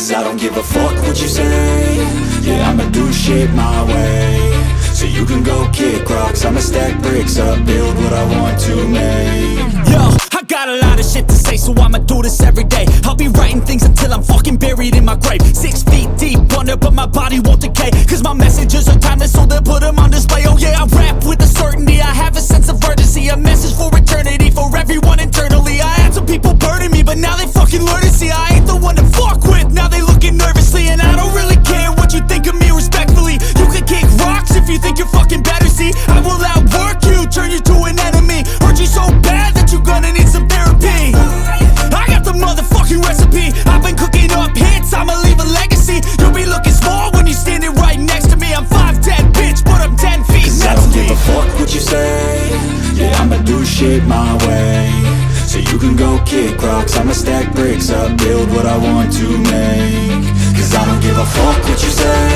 Cause I don't give a fuck what you say. Yeah, I'ma do shit my way. So you can go kick rocks, I'ma stack bricks up, build what I want to make. Yo, I got a lot of shit to say, so I'ma do this every day. I'll be writing things until I'm fucking buried in my grave. 6 feet deep under, but my body won't decay. Cause my messages are timeless, so they'll put them on display. Oh yeah, I rap with a certainty, I have a sense of urgency. A message for eternity, for everyone internally. I had some people burning me, but now they fucking learn to see I ain't the one to fuck with, now they looking nervously. And I don't really care what you think of me, respectfully. You can kick rocks if you think you're fucking better, see. I will outwork you, turn you to an enemy. Hurt you so bad that you're gonna need some therapy. I got the motherfucking recipe, I've been cooking up hits, I'ma leave a legacy. You'll be looking small when you're standing right next to me. I'm 5'10", bitch, but I'm 10 feet Cause next I don't to me. give a fuck what you say. Yeah, I'ma do shit my way. So you can go kick rocks, I'ma stack bricks up, build what I want to make. Cause I don't give a fuck what you say.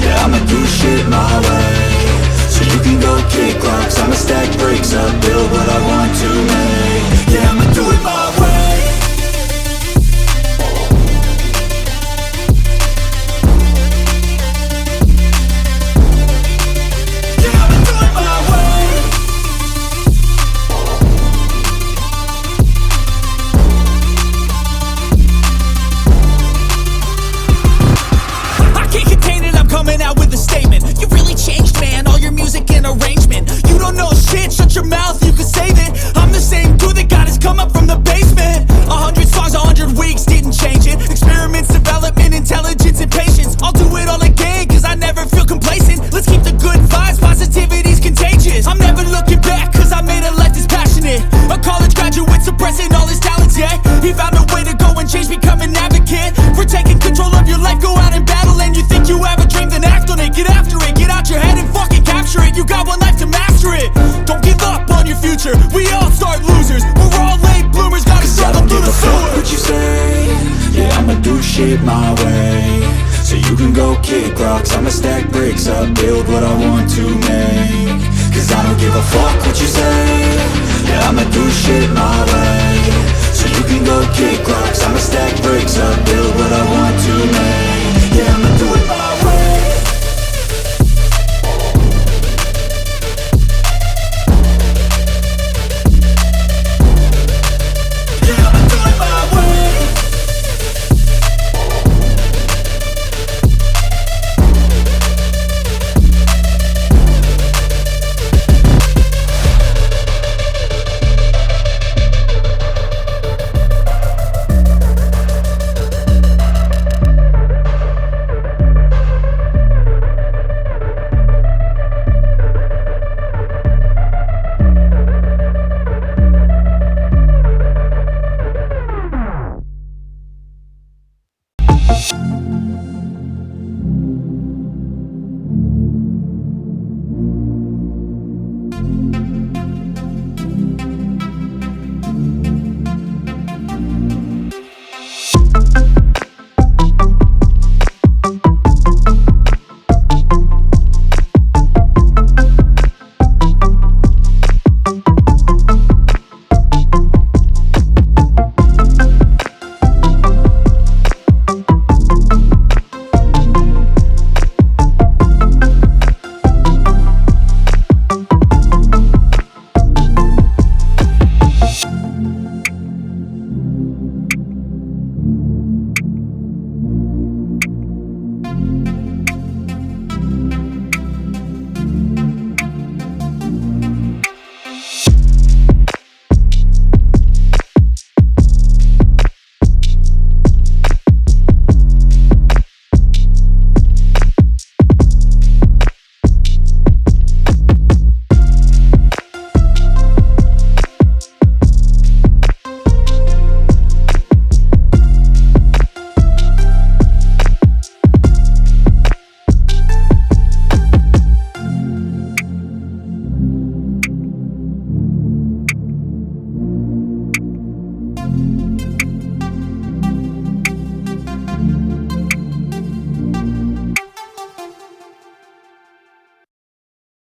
Yeah, I'ma do shit my way. So you can go kick rocks, I'ma stack bricks up, build what I want to make. Yeah, I'ma do it my way. Coming out with a statement. You really changed, man, all your music and arrangement. You don't know shit, shut your mouth, you can save it. I'm the same dude that got his come up from the basement. 100 songs, 100 weeks, didn't change it. Experiments, development, intelligence, and patience. I'll do it all again, cause I never feel complacent. Let's keep the good vibes, positivity's contagious. I'm never looking back, cause I made a life that's passionate. A college graduate suppressing all his talents, yeah. He found a way to go and change, become an advocate. For taking control of your life, go out and battle. And you think you have a dream, then act on it. Get after it, get out your head and fucking capture it. You got one life to master it. Don't give up on your future, we all start losers. We're all late bloomers, gotta struggle through the sewer. What you say? Yeah, I'ma do shit my way. So you can go kick rocks, I'ma stack bricks up, build what I want to make. Cause I don't give a fuck what you say. Yeah, I'ma do shit my